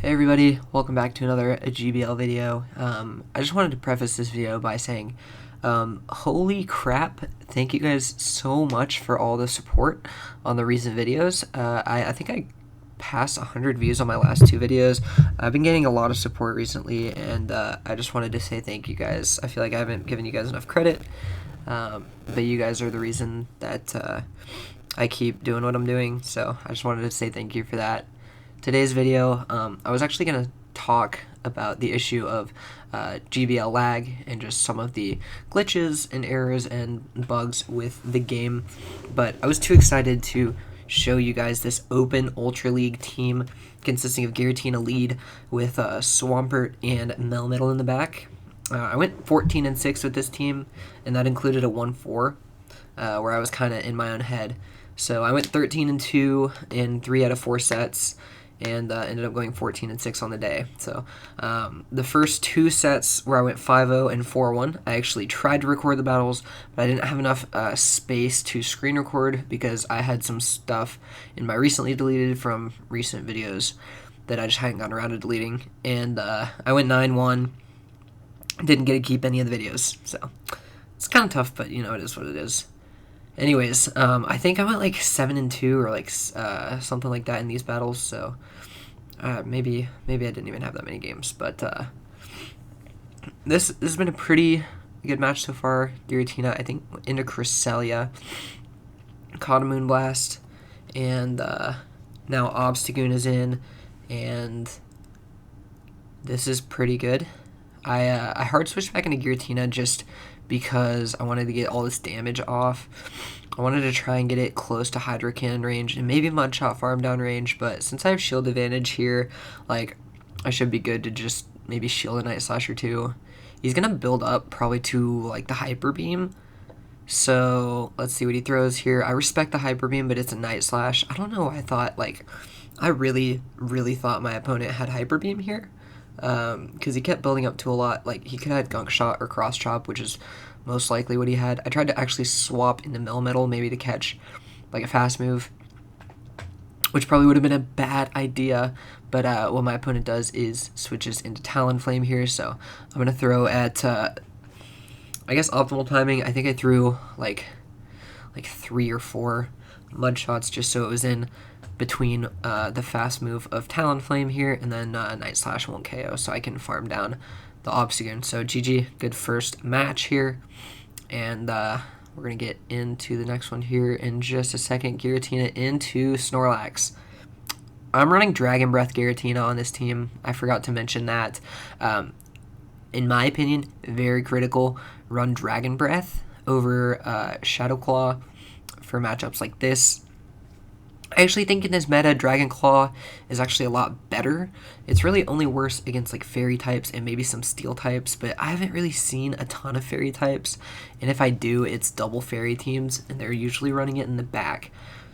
Hey everybody, welcome back to another GBL video. I just wanted to preface this video by saying, holy crap, thank you guys so much for all the support on the recent videos. I think I passed 100 views on my last two videos. I've been getting a lot of support recently, and I just wanted to say thank you guys. I feel like I haven't given you guys enough credit, but you guys are the reason that I keep doing what I'm doing, so I just wanted to say thank you for that. Today's video, I was actually going to talk about the issue of GBL lag and just some of the glitches and errors and bugs with the game, but I was too excited to show you guys this open Ultra League team consisting of Giratina lead with Swampert and Melmetal in the back. I went 14-6 with this team, and that included a 1-4, where I was kind of in my own head. So I went 13-2 in 3 out of 4 sets, and ended up going 14-6 on the day. So the first two sets where I went 5-0 and 4-1, I actually tried to record the battles, but I didn't have enough space to screen record because I had some stuff in my recently deleted from recent videos that I just hadn't gotten around to deleting. And I went 9-1, didn't get to keep any of the videos. So it's kind of tough, but you know, it is what it is. Anyways, I think I went like 7-2 or like something like that in these battles. So maybe I didn't even have that many games. But this has been a pretty good match so far. Giratina, I think, into Cresselia, caught a Moonblast, and now Obstagoon is in, and this is pretty good. I hard switched back into Giratina just because I wanted to get all this damage off. I wanted to try and get it close to Hydro Cannon range and maybe Mudshot farm down range, but since I have shield advantage here, like, I should be good to just maybe shield a Night Slash or two. He's gonna build up probably to like the Hyper Beam, so let's see what he throws here. I respect the Hyper Beam, but it's a Night Slash. I don't know, I really thought my opponent had Hyper Beam here, because he kept building up to a lot. Like, he could have had Gunk Shot or Cross Chop, which is most likely what he had. I tried to actually swap into Melmetal, maybe to catch like a fast move, which probably would have been a bad idea, but what my opponent does is switches into Talonflame here, so I'm going to throw at, I guess, optimal timing. I think I threw like 3 or 4 Mud Shots just so it was in between the fast move of Talonflame here, and then Night Slash won't KO, so I can farm down the Obstagoon. So GG, good first match here, and we're going to get into the next one here in just a second. Giratina into Snorlax. I'm running Dragon Breath Giratina on this team. I forgot to mention that. In my opinion, very critical. Run Dragon Breath over Shadow Claw for matchups like this. I actually think in this meta, Dragon Claw is actually a lot better. It's really only worse against like Fairy types and maybe some Steel types, but I haven't really seen a ton of Fairy types, and if I do, it's double Fairy teams, and they're usually running it in the back.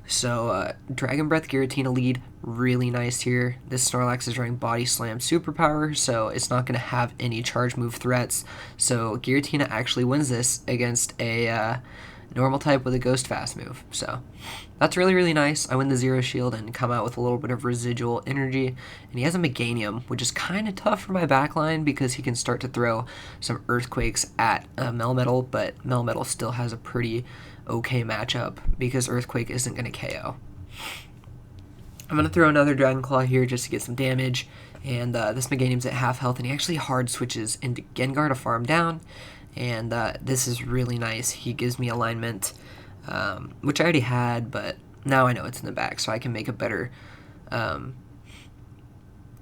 So Dragon Breath Giratina lead, really nice here. This Snorlax is running Body Slam Superpower, so it's not going to have any charge move threats. So Giratina actually wins this against a normal type with a Ghost Fast move. So that's really nice. I win the Zero Shield and come out with a little bit of residual energy. And he has a Meganium, which is kind of tough for my backline because he can start to throw some Earthquakes at Melmetal, but Melmetal still has a pretty okay matchup because Earthquake isn't going to KO. I'm going to throw another Dragon Claw here just to get some damage, and this Meganium's at half health, and he actually hard switches into Gengar to farm down, and this is really nice. He gives me alignment, which I already had, but now I know it's in the back, so I can make a better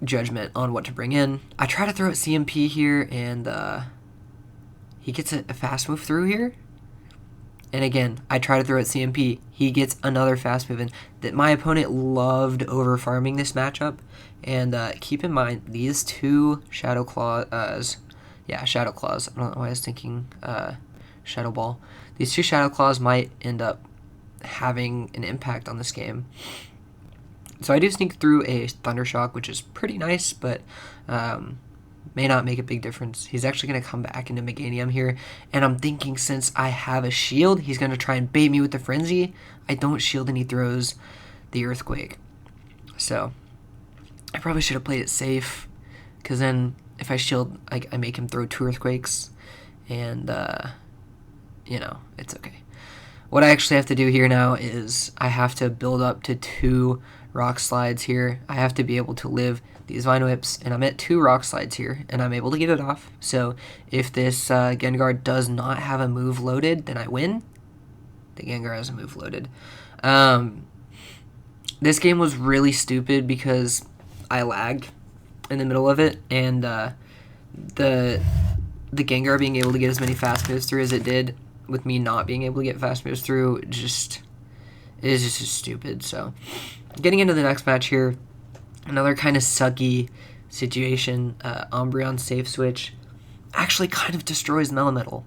judgment on what to bring in. I try to throw at CMP here, and he gets a fast move through here. And again, I try to throw at CMP. He gets another fast move in that my opponent loved over farming this matchup. And keep in mind, these two Shadow Claws, Shadow Claws. I don't know why I was thinking Shadow Ball. These two Shadow Claws might end up having an impact on this game. So I do sneak through a Thunder Shock, which is pretty nice, but may not make a big difference. He's actually going to come back into Meganium here, and I'm thinking since I have a shield, he's going to try and bait me with the Frenzy. I don't shield, and he throws the Earthquake. So I probably should have played it safe, because then if I shield, I make him throw 2 earthquakes, and it's okay. What I actually have to do here now is I have to build up to 2 rock slides here. I have to be able to live these vine whips, and I'm at 2 rock slides here, and I'm able to get it off. So if this Gengar does not have a move loaded, then I win. The Gengar has a move loaded. This game was really stupid because I lagged in the middle of it, and the Gengar being able to get as many fast moves through as it did, with me not being able to get fast moves through, it is just stupid. So, getting into the next match here, another kind of sucky situation. Umbreon safe switch actually kind of destroys Melmetal.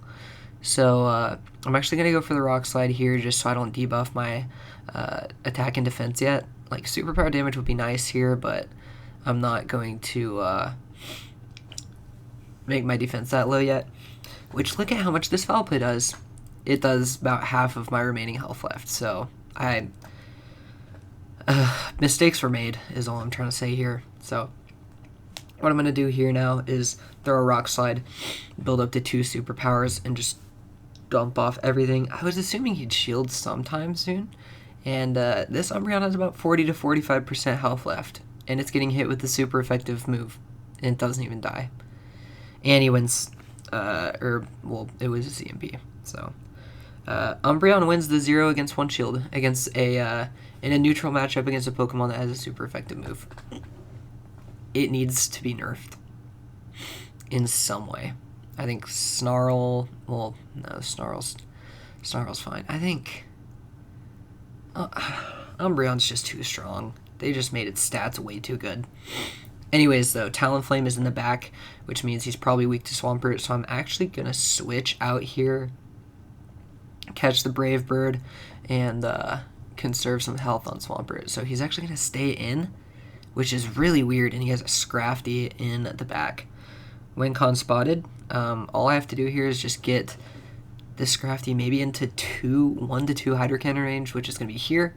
So, I'm actually going to go for the Rock Slide here just so I don't debuff my attack and defense yet. Like, superpower damage would be nice here, but I'm not going to make my defense that low yet. Which, look at how much this Foul Play does. It does about half of my remaining health left. So, mistakes were made is all I'm trying to say here. So, what I'm going to do here now is throw a Rock Slide, build up to 2 superpowers, and just dump off everything. I was assuming he'd shield sometime soon. And this Umbreon has about 40 to 45% health left. And it's getting hit with the super effective move. And it doesn't even die. And he wins, it was a CMP. So, Umbreon wins the 0 against 1 shield against in a neutral matchup against a Pokemon that has a super effective move. It needs to be nerfed in some way. I think Snarl, well, no, Snarl's fine. I think Umbreon's just too strong. They just made its stats way too good. Anyways, though, Talonflame is in the back, which means he's probably weak to Swampert, so I'm actually going to switch out here, catch the Brave Bird, and conserve some health on Swampert. So he's actually going to stay in, which is really weird, and he has a Scrafty in the back. Wincon spotted. All I have to do here is just get this Scrafty maybe into 1 to 2 Hydro Cannon range, which is going to be here.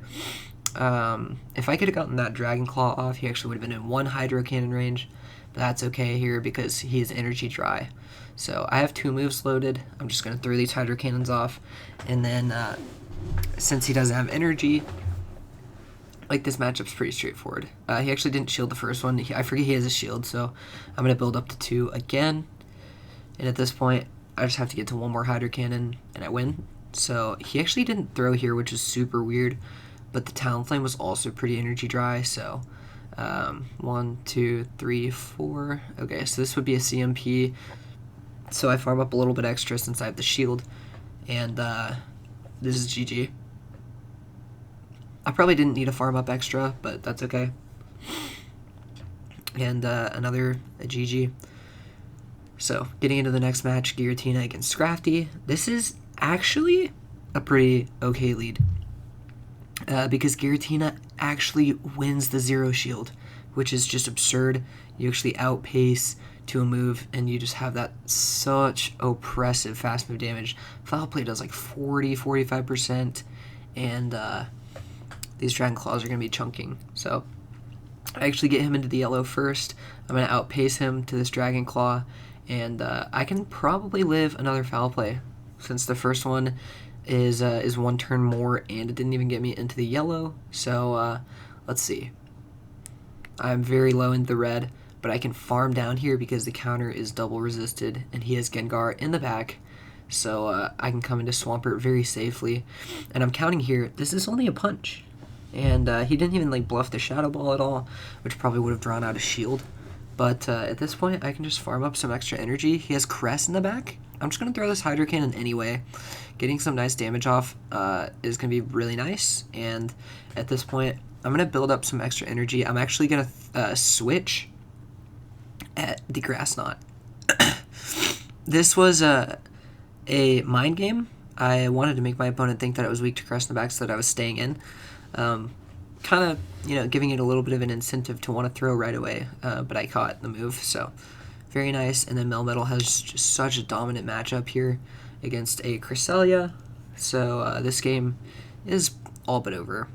If I could have gotten that Dragon Claw off, he actually would have been in 1 Hydro Cannon range, but that's okay here because he is energy dry. So I have 2 moves loaded. I'm just going to throw these Hydro Cannons off, and then since he doesn't have energy, like, this matchup's pretty straightforward. He actually didn't shield the first one. I forget he has a shield, so I'm going to build up to 2 again, and at this point, I just have to get to 1 more Hydro Cannon, and I win. So he actually didn't throw here, which is super weird. But the Talonflame was also pretty energy dry, so 1, 2, 3, 4. Okay, so this would be a CMP. So I farm up a little bit extra since I have the shield, and this is GG. I probably didn't need to farm up extra, but that's okay. And another GG. So getting into the next match, Giratina against Scrafty. This is actually a pretty okay lead. Because Giratina actually wins the 0 shield, which is just absurd. You actually outpace to a move, and you just have that such oppressive fast move damage. Foul Play does like 40-45%, and these Dragon Claws are going to be chunking. So I actually get him into the yellow first. I'm going to outpace him to this Dragon Claw, and I can probably live another Foul Play, since the first one is 1 turn more, and it didn't even get me into the yellow. So let's see. I'm very low in the red, but I can farm down here because the counter is double resisted, and he has Gengar in the back, so I can come into Swampert very safely. And I'm counting here, this is only a punch, and he didn't even like bluff the Shadow Ball at all, which probably would have drawn out a shield. But at this point, I can just farm up some extra energy. He has Crest in the back. I'm just going to throw this Hydro Cannon anyway. Getting some nice damage off is going to be really nice. And at this point, I'm going to build up some extra energy. I'm actually going to switch at the Grass Knot. This was a mind game. I wanted to make my opponent think that I was weak to Crest in the back so that I was staying in. Kind of, giving it a little bit of an incentive to want to throw right away, but I caught the move, so very nice. And then Melmetal has just such a dominant matchup here against a Cresselia, so this game is all but over.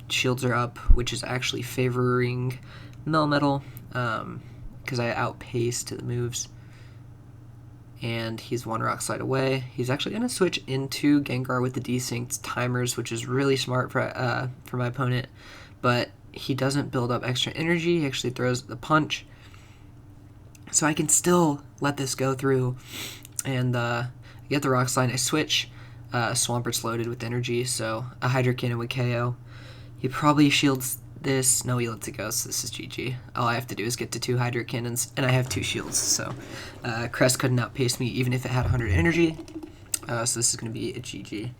Shields are up, which is actually favoring Melmetal, because I outpaced the moves. And he's one Rock Slide away. He's actually going to switch into Gengar with the desynced timers, which is really smart for my opponent. But he doesn't build up extra energy. He actually throws the punch. So I can still let this go through and get the Rock Slide. I switch. Swampert's loaded with energy, so a Hydro Cannon would KO. He probably shields this. No, he lets it go, so this is GG. All I have to do is get to 2 Hydro Cannons, and I have 2 shields, so Crest couldn't outpace me even if it had 100 energy. So this is going to be a GG.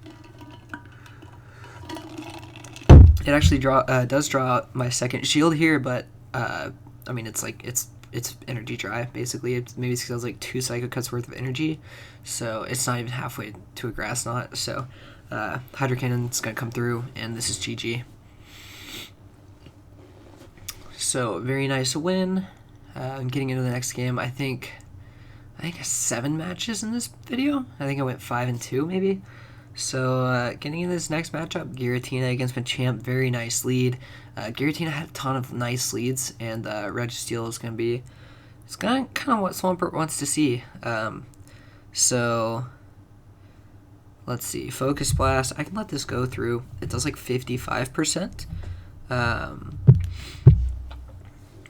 It actually does draw out my second shield here, but I mean it's energy dry basically. Maybe it's because I was like 2 Psycho Cuts worth of energy, so it's not even halfway to a Grass Knot. So Hydro Cannon's gonna come through, and this is GG. So very nice win. Getting into the next game, I think 7 matches in this video. I think I went 5-2 maybe. So getting into this next matchup, Giratina against Machamp, very nice lead. Giratina had a ton of nice leads, and Registeel is going to be, it's kind of what Swampert wants to see. So let's see, Focus Blast, I can let this go through. It does like 55%.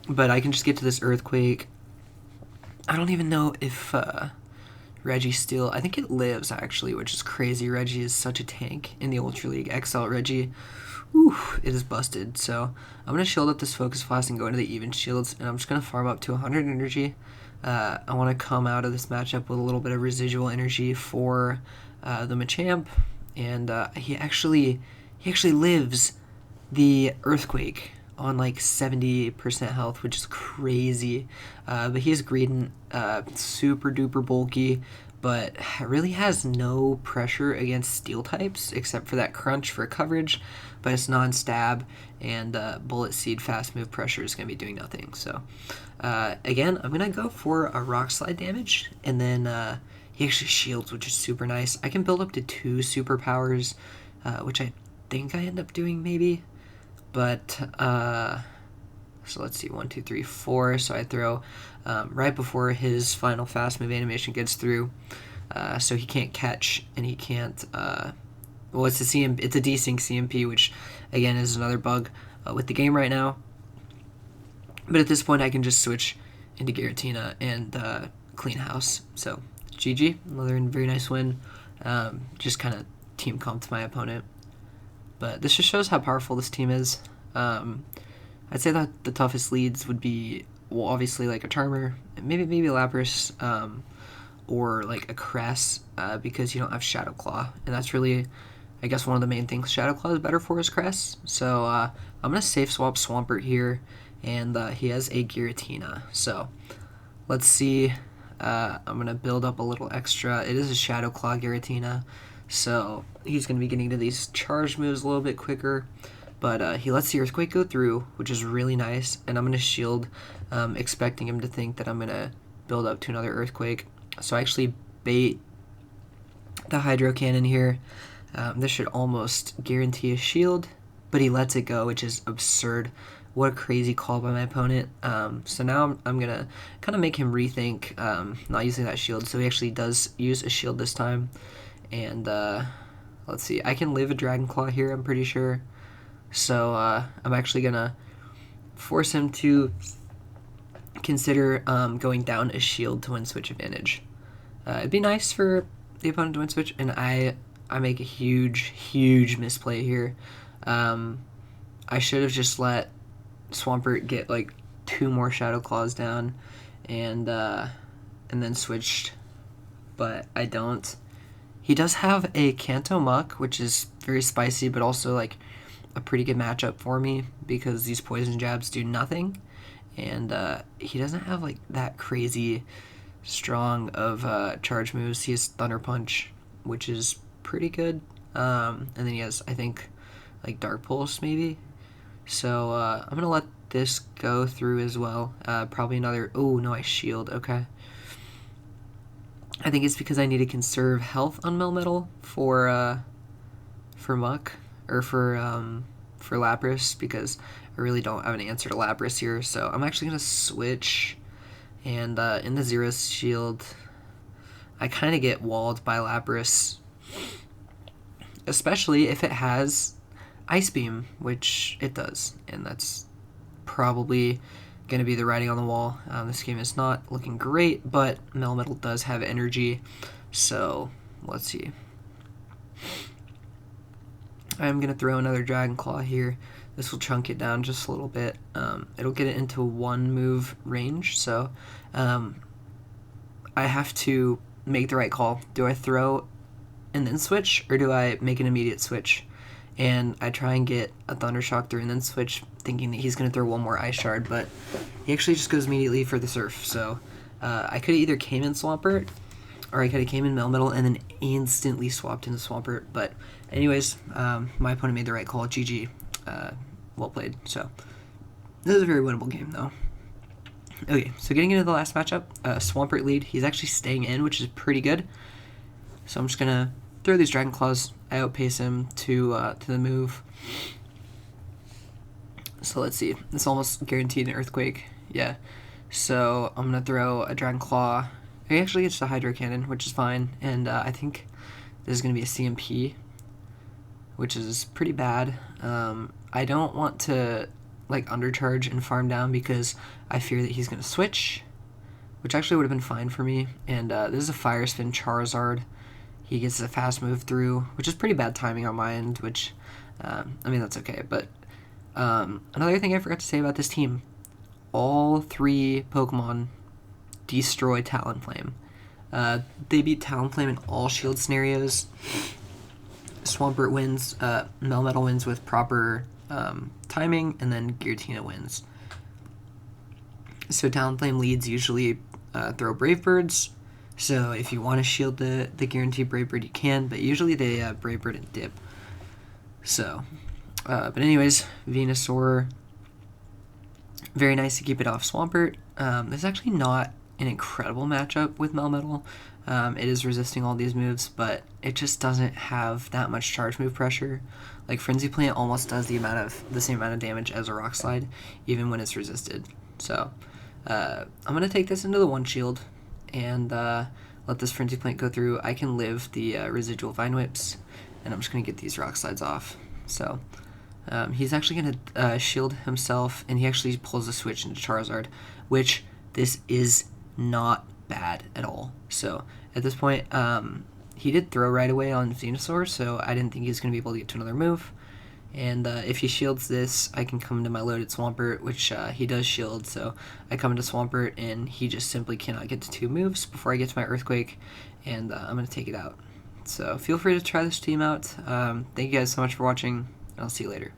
But I can just get to this Earthquake. I don't even know if Registeel, I think it lives actually, which is crazy. Reggie is such a tank in the Ultra League. XL Reggie, it is busted. So I'm going to shield up this Focus Blast and go into the even shields, and I'm just going to farm up to 100 energy. I want to come out of this matchup with a little bit of residual energy for the Machamp, and he actually lives the Earthquake on like 70% health, which is crazy. But he is Greedent, super duper bulky, but really has no pressure against steel types except for that crunch for coverage, but it's non-stab, and bullet seed fast move pressure is going to be doing nothing. So again, I'm going to go for a Rock Slide damage, and then he actually shields, which is super nice. I can build up to 2 superpowers, which I think I end up doing maybe. But, so let's see, 1, 2, 3, 4. So I throw right before his final fast move animation gets through. So he can't catch, and he can't, well, it's a desync CMP, which, again, is another bug with the game right now. But at this point, I can just switch into Giratina and clean house. So, GG, another very nice win. Just kind of team comped my opponent. But this just shows how powerful this team is. I'd say that the toughest leads would be, well, obviously like a Charmer, maybe a Lapras, or like a Cress, because you don't have Shadow Claw, and that's really, I guess, one of the main things Shadow Claw is better for is Cress. So I'm gonna safe swap Swampert here, and he has a Giratina. So let's see. I'm gonna build up a little extra. It is a Shadow Claw Giratina, so he's going to be getting to these charge moves a little bit quicker, but he lets the Earthquake go through, which is really nice, and I'm going to shield, expecting him to think that I'm going to build up to another Earthquake. So I actually bait the Hydro Cannon here. This should almost guarantee a shield, but he lets it go, which is absurd. What a crazy call by my opponent. So now I'm going to kind of make him rethink not using that shield, so he actually does use a shield this time. And let's see, I can live a Dragon Claw here, I'm pretty sure. So I'm actually gonna force him to consider going down a shield to win switch advantage. It'd be nice for the opponent to win switch, and I make a huge misplay here. I should have just let Swampert get like 2 more Shadow Claws down, and then switched, but I don't. He does have a Kanto Muck, which is very spicy, but also like a pretty good matchup for me because these poison jabs do nothing, and he doesn't have like that crazy strong of charge moves. He has Thunder Punch, which is pretty good, and then he has, I think, like Dark Pulse maybe. So I'm gonna let this go through as well. Probably another. Oh no, I shield. Okay. I think it's because I need to conserve health on Melmetal for Muck, or for Lapras, because I really don't have an answer to Lapras here, so I'm actually going to switch. And in the Zero Shield, I kind of get walled by Lapras, especially if it has Ice Beam, which it does, and that's probably going to be the writing on the wall. This game is not looking great, but Melmetal does have energy, so let's see. I'm going to throw another Dragon Claw here. This will chunk it down just a little bit. It'll get it into 1 move range, so I have to make the right call. Do I throw and then switch, or do I make an immediate switch? And I try and get a Thunder Shock through and then switch, thinking that he's going to throw 1 more Ice Shard, but he actually just goes immediately for the Surf. So I could have either came in Swampert, or I could have came in Melmetal and then instantly swapped into Swampert. But anyways, my opponent made the right call. GG. Well played. So this is a very winnable game, though. Okay, so getting into the last matchup, Swampert lead. He's actually staying in, which is pretty good. So I'm just going to throw these Dragon Claws. I outpace him to the move. So let's see. It's almost guaranteed an Earthquake. Yeah. So I'm going to throw a Dragon Claw. He actually gets the Hydro Cannon, which is fine. And I think this is going to be a CMP, which is pretty bad. I don't want to undercharge and farm down because I fear that he's going to switch, which actually would have been fine for me. And this is a Fire Spin Charizard. He gets a fast move through, which is pretty bad timing on my end, which, I mean, that's okay. But another thing I forgot to say about this team, all 3 Pokemon destroy Talonflame. They beat Talonflame in all shield scenarios. Swampert wins, Melmetal wins with proper timing, and then Giratina wins. So Talonflame leads usually throw Brave Birds. So if you want to shield the guaranteed Brave Bird, you can, but usually they Brave Bird and dip. So, but anyways, Venusaur, very nice to keep it off Swampert. This is actually not an incredible matchup with Melmetal. It is resisting all these moves, but it just doesn't have that much charge move pressure. Like Frenzy Plant almost does the same amount of damage as a Rock Slide, even when it's resisted. So I'm gonna take this into the 1 shield and let this Frenzy Plant go through. I can live the residual Vine Whips, and I'm just gonna get these Rock Slides off. So he's actually gonna shield himself, and he actually pulls a switch into Charizard, which this is not bad at all. So at this point, he did throw right away on Venusaur, so I didn't think he was going to be able to get to another move. And if he shields this, I can come into my loaded Swampert, which he does shield, so I come into Swampert, and he just simply cannot get to 2 moves before I get to my Earthquake, and I'm going to take it out. So feel free to try this team out. Thank you guys so much for watching, and I'll see you later.